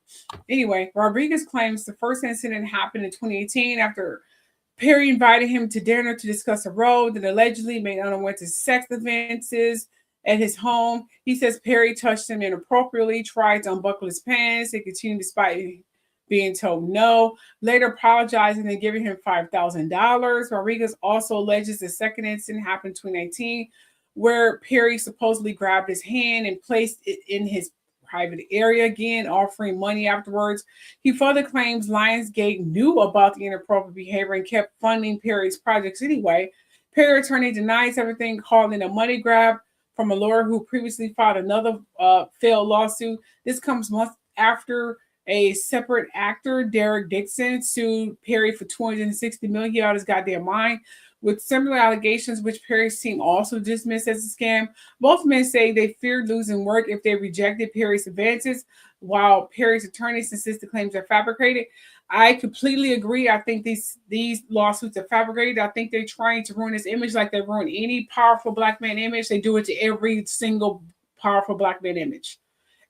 Anyway, Rodriguez claims the first incident happened in 2018 after Perry invited him to dinner to discuss a role that allegedly made unwanted sex advances at his home. He says Perry touched him inappropriately, tried to unbuckle his pants, and continued despite being told no, later apologizing and giving him $5,000. Rodriguez also alleges the second incident happened in 2019, where Perry supposedly grabbed his hand and placed it in his private area again, offering money afterwards. He further claims Lionsgate knew about the inappropriate behavior and kept funding Perry's projects anyway. Perry attorney denies everything, calling it a money grab from a lawyer who previously filed another failed lawsuit. This comes months after a separate actor, Derek Dixon, sued Perry for $260 million. He out his goddamn mind. with similar allegations, which Perry's team also dismissed as a scam. Both men say they feared losing work if they rejected Perry's advances, while Perry's attorneys insist the claims are fabricated. I completely agree. I think these lawsuits are fabricated. I think they're trying to ruin his image like they ruin any powerful black man image. They do it to every single powerful black man image.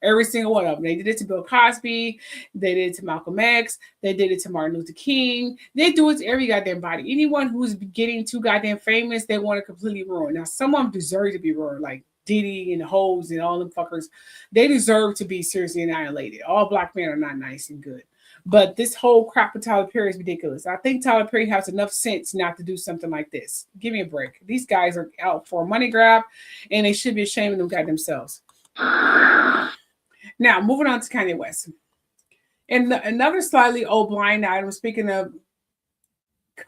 Every single one of them. They did it to Bill Cosby. They did it to Malcolm X. They did it to Martin Luther King. They do it to every goddamn body. Anyone who's getting too goddamn famous, they want to completely ruin. Now, some of them deserve to be ruined, like Diddy and the hoes and all them fuckers. They deserve to be seriously annihilated. All black men are not nice and good. But this whole crap with Tyler Perry is ridiculous. I think Tyler Perry has enough sense not to do something like this. Give me a break. These guys are out for a money grab, and they should be ashamed of them goddamn themselves. Now, moving on to Kanye West. And another slightly old blind item, speaking of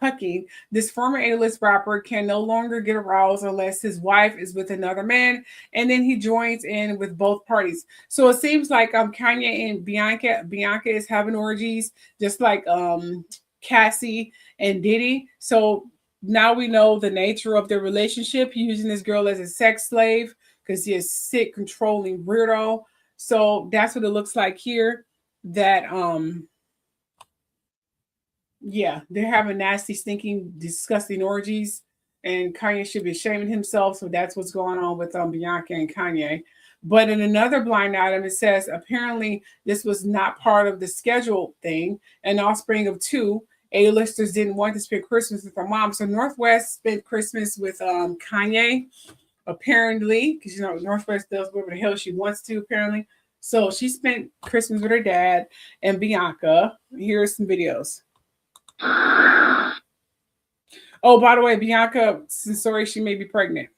cucking, this former A-list rapper can no longer get aroused unless his wife is with another man, and then he joins in with both parties. So it seems like Kanye and Bianca is having orgies, just like Cassie and Diddy. So now we know the nature of their relationship. He's using this girl as a sex slave because he's a sick, controlling weirdo. So that's what it looks like here, that yeah, they're having nasty, stinking, disgusting orgies, and Kanye should be ashamed of himself. So that's what's going on with Bianca and Kanye. But in another blind item, it says apparently this was not part of the scheduled thing. An offspring of two A-listers didn't want to spend Christmas with their mom. So Northwest spent Christmas with Kanye, apparently, because Northwest does whatever the hell she wants to, apparently. So she spent Christmas with her dad and Bianca. Here's some videos. Oh, by the way, Bianca Censori, she may be pregnant.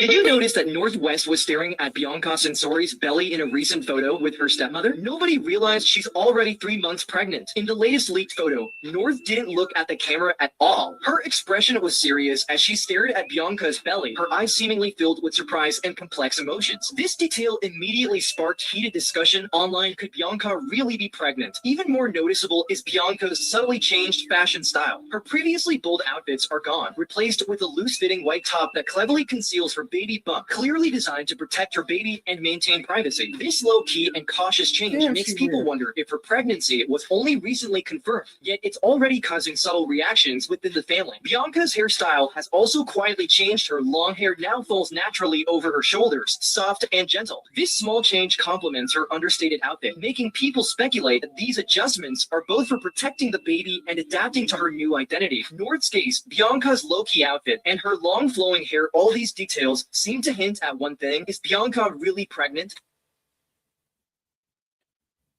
Did you notice that Northwest was staring at Bianca Censori's belly in a recent photo with her stepmother? Nobody realized she's already 3 months pregnant. In the latest leaked photo, North didn't look at the camera at all. Her expression was serious as she stared at Bianca's belly, her eyes seemingly filled with surprise and complex emotions. This detail immediately sparked heated discussion online. Could Bianca really be pregnant? Even more noticeable is Bianca's subtly changed fashion style. Her previously bold outfits are gone, replaced with a loose-fitting white top that cleverly conceals her baby bump, clearly designed to protect her baby and maintain privacy. This low-key and cautious change makes people wonder if her pregnancy was only recently confirmed, yet it's already causing subtle reactions within the family. Bianca's hairstyle has also quietly changed. Her long hair now falls naturally over her shoulders, soft and gentle. This small change complements her understated outfit, making people speculate that these adjustments are both for protecting the baby and adapting to her new identity. North's case, Bianca's low-key outfit, and her long flowing hair, all these details seem to hint at one thing. Is Bianca really pregnant?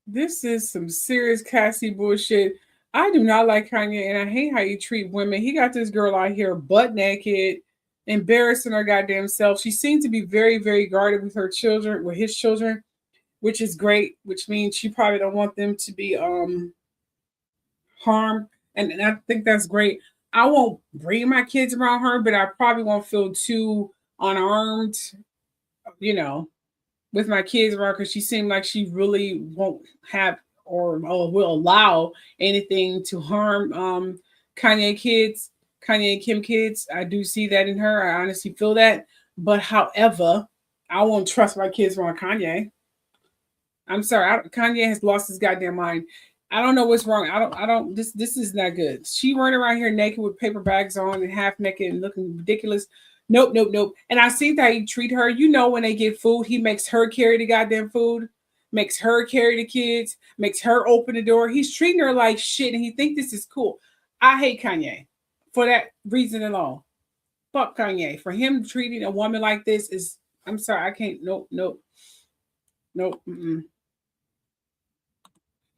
This is some serious Cassie bullshit. I do not like Kanye, and I hate how you treat women. He got this girl out here butt naked, embarrassing her goddamn self. She seems to be very, very guarded with her children, with his children, which is great, which means she probably don't want them to be harmed. And I think that's great. I won't bring my kids around her, but I probably won't feel too unarmed, with my kids around, because she seemed like she really won't have or will allow anything to harm Kanye and Kim kids. I do see that in her. I honestly feel that. But however, I won't trust my kids around Kanye. I'm sorry. Kanye has lost his goddamn mind. I don't know what's wrong. This is not good. She running around here naked with paper bags on and half naked and looking ridiculous. Nope. And I see that he treat her. When they get food, he makes her carry the goddamn food, makes her carry the kids, makes her open the door. He's treating her like shit, and he think this is cool. I hate Kanye for that reason alone. Fuck Kanye. For him treating a woman like this is, I'm sorry, I can't. Nope.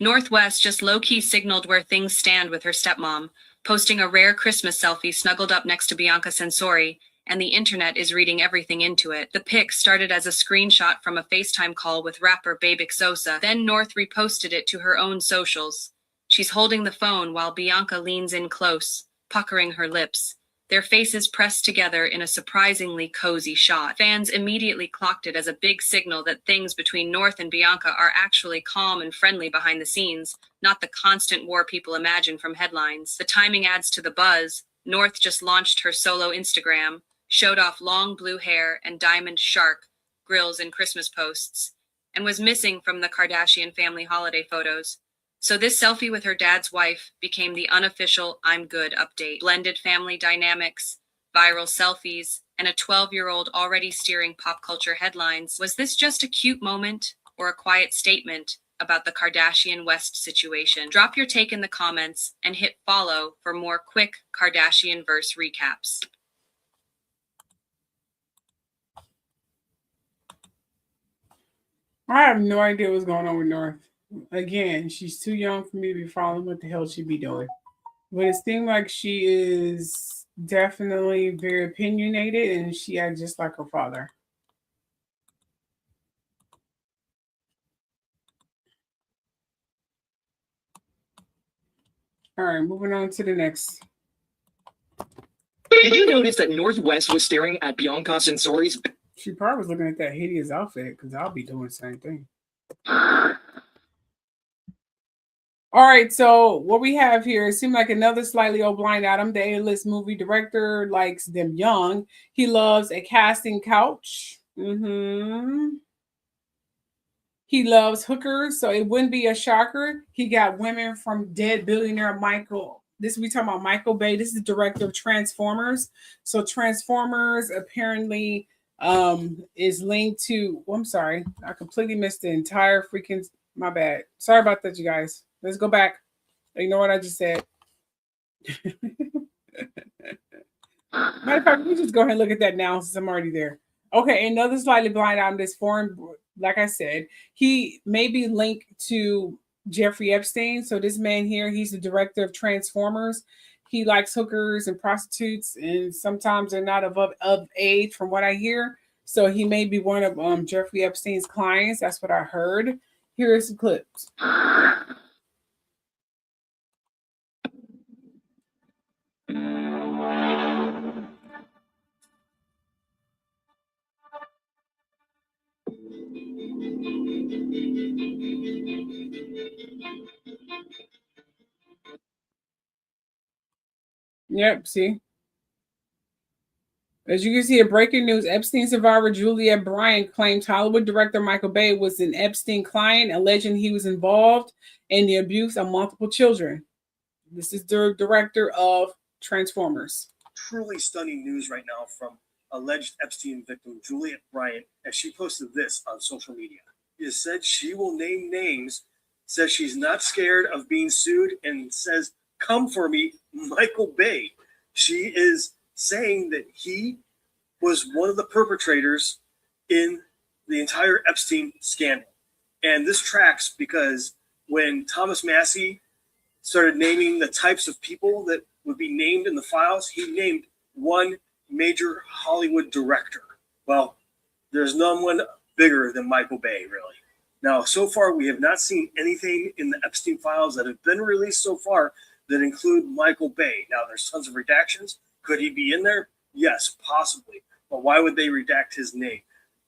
Northwest just low-key signaled where things stand with her stepmom, posting a rare Christmas selfie snuggled up next to Bianca Censori, and the internet is reading everything into it. The pic started as a screenshot from a FaceTime call with rapper Baby Sosa. Then North reposted it to her own socials. She's holding the phone while Bianca leans in close, puckering her lips. Their faces pressed together in a surprisingly cozy shot. Fans immediately clocked it as a big signal that things between North and Bianca are actually calm and friendly behind the scenes, not the constant war people imagine from headlines. The timing adds to the buzz, North just launched her solo Instagram, showed off long blue hair and diamond shark grills in Christmas posts, and was missing from the Kardashian family holiday photos. So this selfie with her dad's wife became the unofficial I'm good update. Blended family dynamics, viral selfies, and a 12-year-old already steering pop culture headlines. Was this just a cute moment or a quiet statement about the Kardashian West situation? Drop your take in the comments and hit follow for more quick Kardashian-verse recaps. I have no idea what's going on with North. Again, she's too young for me to be following what the hell she be doing. But it seems like she is definitely very opinionated and she acts just like her father. All right, moving on to the next. Did you notice that Northwest was staring at Bianca Censori's? She probably was looking at that hideous outfit because I'll be doing the same thing. All right, so what we have here, it seemed like another slightly old blind item. The A-list movie director likes them young. He loves a casting couch. He loves hookers, so it wouldn't be a shocker. He got women from dead billionaire Michael. This we talking about Michael Bay. This is the director of Transformers. So Transformers apparently is linked to. Oh, I'm sorry, I completely missed the entire freaking. My bad. Sorry about that, you guys. Let's go back. Ignore what I just said. Matter of fact, we just go ahead and look at that now since I'm already there. Okay, another slightly blind item. This foreign, like I said, he may be linked to Jeffrey Epstein. So this man here, he's the director of Transformers. He likes hookers and prostitutes, and sometimes they're not of age, from what I hear. So he may be one of Jeffrey Epstein's clients. That's what I heard. Here are some clips. Yep, see. As you can see, in breaking news, Epstein survivor Juliette Bryant claims Hollywood director Michael Bay was an Epstein client, alleging he was involved in the abuse of multiple children. This is the director of Transformers. Truly stunning news right now from alleged Epstein victim Juliette Bryant, as she posted this on social media. It said she will name names, says she's not scared of being sued, and says, "Come for me, Michael Bay." She is saying that he was one of the perpetrators in the entire Epstein scandal. And this tracks because when Thomas Massey started naming the types of people that would be named in the files, he named one major Hollywood director. Well, there's no one bigger than Michael Bay, really. Now, so far, we have not seen anything in the Epstein files that have been released so far that include Michael Bay. Now, there's tons of redactions. Could he be in there? Yes, possibly. But why would they redact his name?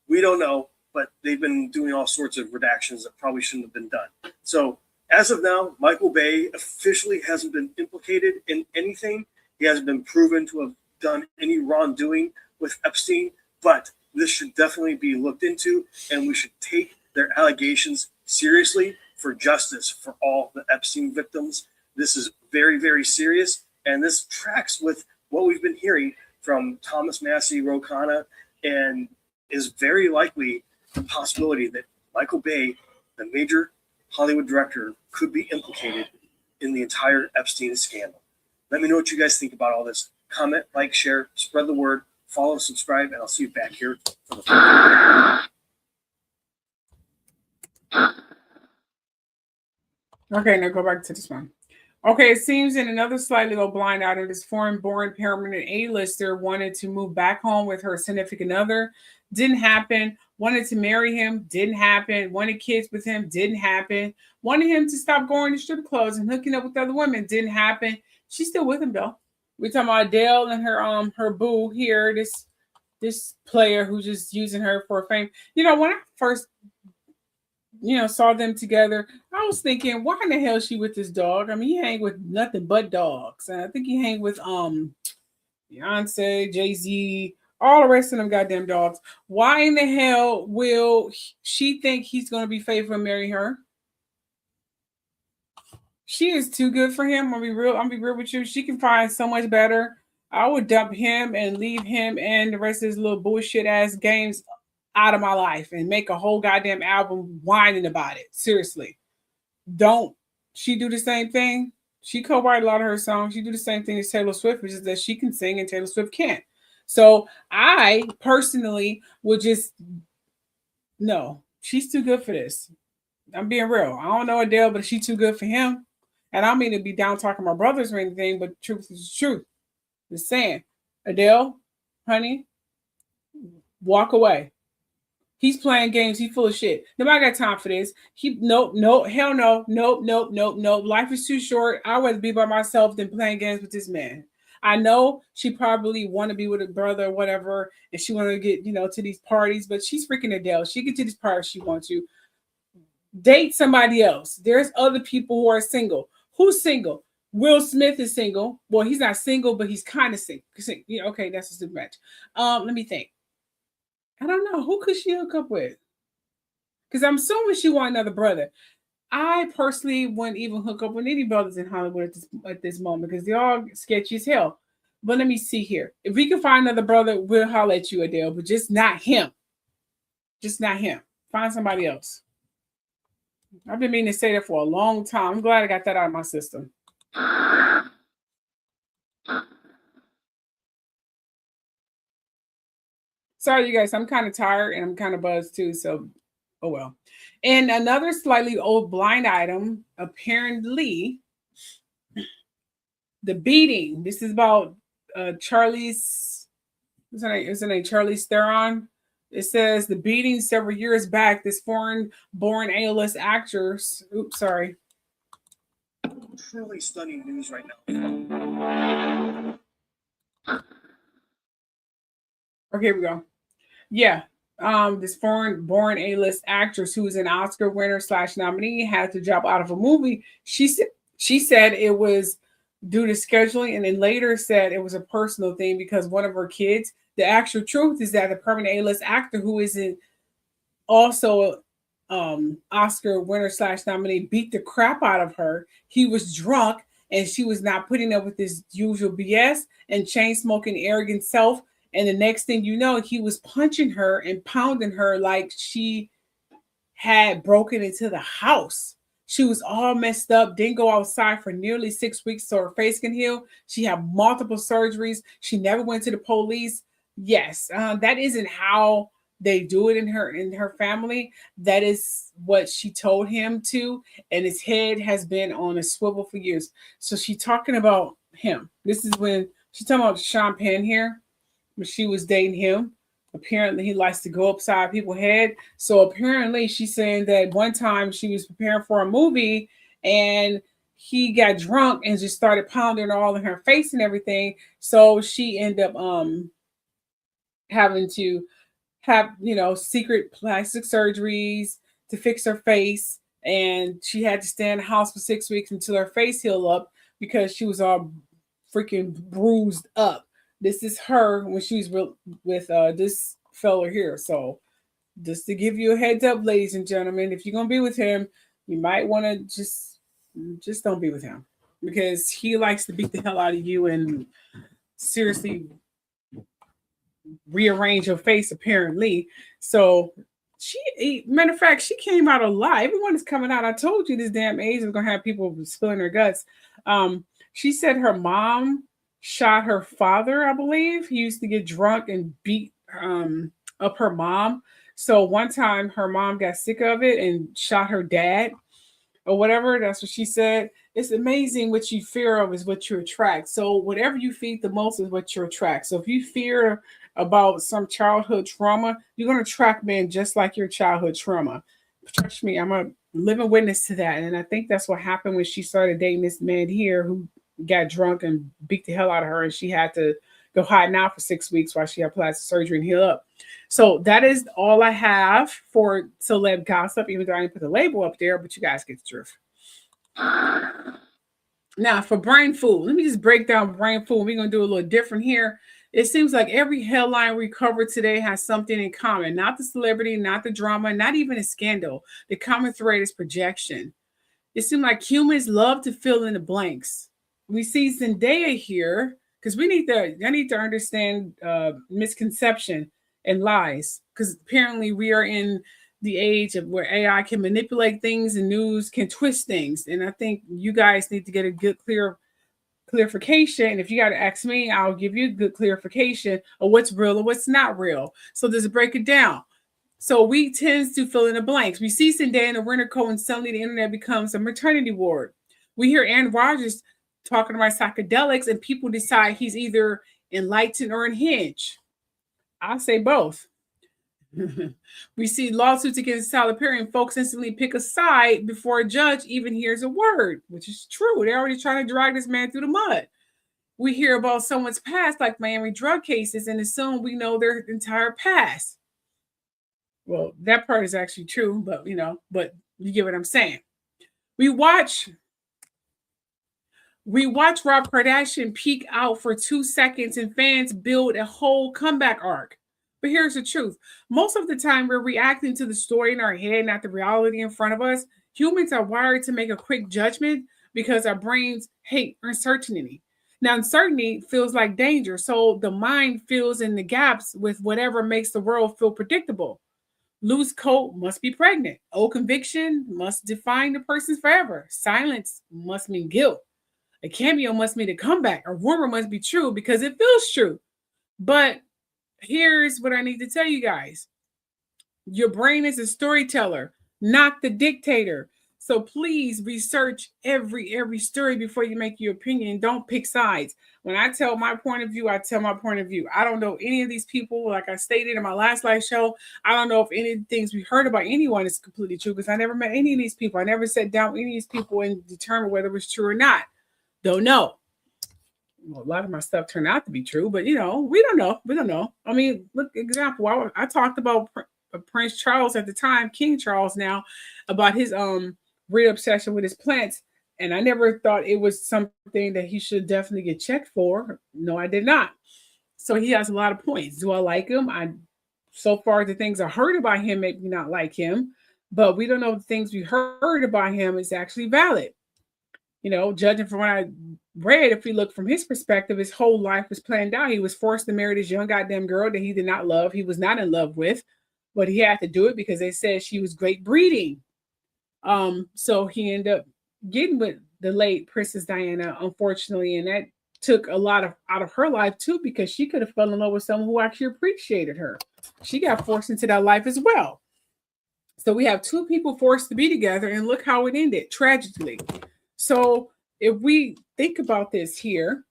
We don't know, but they've been doing all sorts of redactions that probably shouldn't have been done. So as of now, Michael Bay officially hasn't been implicated in anything. He hasn't been proven to have done any wrongdoing with Epstein, but this should definitely be looked into, and we should take their allegations seriously for justice for all the Epstein victims. This is very, very serious, and this tracks with what we've been hearing from Thomas Massey Rokana, and is very likely the possibility that Michael Bay, the major Hollywood director, could be implicated in the entire Epstein scandal. Let me know what you guys think about all this. Comment, like, share, spread the word, follow, subscribe, and I'll see you back here for the Okay, now go back to this one. Okay, it seems in another slightly little blind item, this foreign-born permanent A-lister wanted to move back home with her significant other. Didn't happen. Wanted to marry him. Didn't happen. Wanted kids with him. Didn't happen. Wanted him to stop going to strip clubs and hooking up with other women. Didn't happen. She's still with him, though. We're talking about Adele and her boo here, this player who's just using her for fame. You know, when I first saw them together. I was thinking, why in the hell is she with this dog? I mean, he hang with nothing but dogs. And I think he hang with Beyonce, Jay-Z, all the rest of them goddamn dogs. Why in the hell will she think he's going to be faithful and marry her? She is too good for him. I'll be real with you. She can find so much better. I would dump him and leave him and the rest of his little bullshit ass games out of my life and make a whole goddamn album whining about it. Seriously. Don't she do the same thing? She co-write a lot of her songs. She do the same thing as Taylor Swift, which is that she can sing and Taylor Swift can't. So I personally would just, no, she's too good for this. I'm being real. I don't know Adele, but she's too good for him. And I don't mean to be down talking my brothers or anything, but truth is truth. Just saying, Adele, honey, walk away. He's playing games. He's full of shit. Nobody got time for this. Nope, hell no, nope. Life is too short. I'd rather be by myself than playing games with this man. I know she probably want to be with a brother or whatever, and she want to get, to these parties, but she's freaking Adele. She get to these parties she wants to. Date somebody else. There's other people who are single. Who's single? Will Smith is single. Well, he's not single, but he's kind of single. Yeah, okay, that's a stupid match. Let me think. I don't know. Who could she hook up with? Because I'm assuming she want another brother. I personally wouldn't even hook up with any brothers in Hollywood at this moment because they're all sketchy as hell. But let me see here. If we can find another brother, we'll holler at you, Adele, but just not him. Just not him. Find somebody else. I've been meaning to say that for a long time. I'm glad I got that out of my system. Sorry, you guys. I'm kind of tired and I'm kind of buzzed too. So, oh well. And another slightly old blind item. Apparently, the beating. This is about Charlize. What's her name? Is her name Charlize Theron? It says the beating several years back. This foreign-born A-list actress. Oops, sorry. Truly stunning news right now. Okay, here we go. Yeah. This foreign-born A-list actress who is an Oscar winner / nominee had to drop out of a movie. She said it was due to scheduling, and then later said it was a personal thing because one of her kids. The actual truth is that the permanent A-list actor who is also Oscar winner / nominee beat the crap out of her. He was drunk and she was not putting up with his usual BS and chain smoking arrogant self. And the next thing you know, he was punching her and pounding her like she had broken into the house. She was all messed up, didn't go outside for nearly 6 weeks so her face can heal. She had multiple surgeries. She never went to the police. Yes, that isn't how they do it in her family. That is what she told him to, and his head has been on a swivel for years. So she's talking about him. This is when she's talking about Sean Penn here, when she was dating him. Apparently, he likes to go upside people's head. So apparently, she's saying that one time she was preparing for a movie and he got drunk and just started pounding all in her face and everything. So she ended up having to have, secret plastic surgeries to fix her face. And she had to stay in the house for 6 weeks until her face healed up because she was all freaking bruised up. This is her when she was with this fella here. So just to give you a heads up, ladies and gentlemen, if you're going to be with him, you might want to just don't be with him because he likes to beat the hell out of you and seriously rearrange her face apparently. So matter of fact, she came out alive. Everyone is coming out. I told you this damn age is going to have people spilling their guts. She said her mom shot her father, I believe. He used to get drunk and beat up her mom. So one time her mom got sick of it and shot her dad or whatever. That's what she said. It's amazing what you fear of is what you attract. So whatever you feed the most is what you attract. So if you fear about some childhood trauma, you're going to attract men just like your childhood trauma. Trust me, I'm a living witness to that. And I think that's what happened when she started dating this man here who got drunk and beat the hell out of her, and she had to go hide out for 6 weeks while she had plastic surgery and heal up. So that is all I have for celeb gossip, even though I didn't put the label up there, but you guys get the drift. Now for brain food, let me just break down brain food. We're going to do a little different here. It seems like every headline we cover today has something in common. Not the celebrity, not the drama, not even a scandal. The common thread is projection. It seems like humans love to fill in the blanks. We see Zendaya here because I need to understand misconception and lies, because apparently we are in the age of where AI can manipulate things and news can twist things. And I think you guys need to get a good clarification. And if you got to ask me, I'll give you a good clarification of what's real and what's not real. So let's break it down. So we tend to fill in the blanks. We see Zendaya in a winter coat and suddenly the internet becomes a maternity ward. We hear Rodgers talking about psychedelics and people decide he's either enlightened or unhinged. I'll say both. We see lawsuits against Tyler Perry and folks instantly pick a side before a judge even hears a word, which is true. They're already trying to drag this man through the mud. We hear about someone's past, like Miami drug cases, and assume we know their entire past. Well, that part is actually true, but you get what I'm saying. We watch Rob Kardashian peek out for 2 seconds and fans build a whole comeback arc. But here's the truth. Most of the time, we're reacting to the story in our head, not the reality in front of us. Humans are wired to make a quick judgment because our brains hate uncertainty. Now, uncertainty feels like danger, so the mind fills in the gaps with whatever makes the world feel predictable. Loose coat must be pregnant. Old conviction must define the person forever. Silence must mean guilt. A cameo must mean a comeback. A rumor must be true because it feels true. But here's what I need to tell you guys. Your brain is a storyteller, not the dictator. So please research every story before you make your opinion. Don't pick sides. When I tell my point of view, I tell my point of view. I don't know any of these people. Like I stated in my last live show, I don't know if any of the things we heard about anyone is completely true because I never met any of these people. I never sat down with any of these people and determined whether it was true or not. Don't know. Well, a lot of my stuff turned out to be true, but we don't know. We don't know. I mean, look, example, I talked about Prince Charles at the time, King Charles now, about his weird obsession with his plants. And I never thought it was something that he should definitely get checked for. No, I did not. So he has a lot of points. Do I like him? So far, the things I heard about him make me not like him, but we don't know if the things we heard about him is actually valid. Judging from what I read, if we look from his perspective, his whole life was planned out. He was forced to marry this young goddamn girl that he did not love. He was not in love with, but he had to do it because they said she was great breeding. So he ended up getting with the late Princess Diana, unfortunately, and that took a lot out of her life too, because she could have fell in love with someone who actually appreciated her. She got forced into that life as well. So we have two people forced to be together, and look how it ended, tragically. So if we think about this here,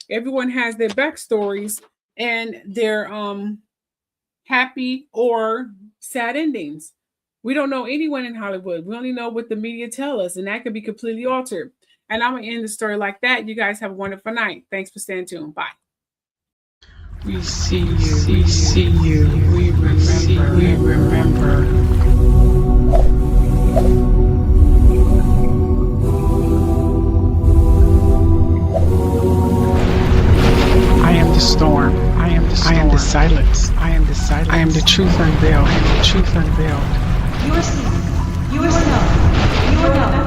everyone has their backstories and their happy or sad endings. We don't know anyone in Hollywood. We only know what the media tell us, and that can be completely altered. And I'm going to end the story like that. You guys have a wonderful night. Thanks for staying tuned. Bye. We see you. We see you. We remember. We remember. I am the storm. I am the storm. I am the silence. I am the silence. I am the truth unveiled. I am the truth unveiled. You are seen. You are known. You are known.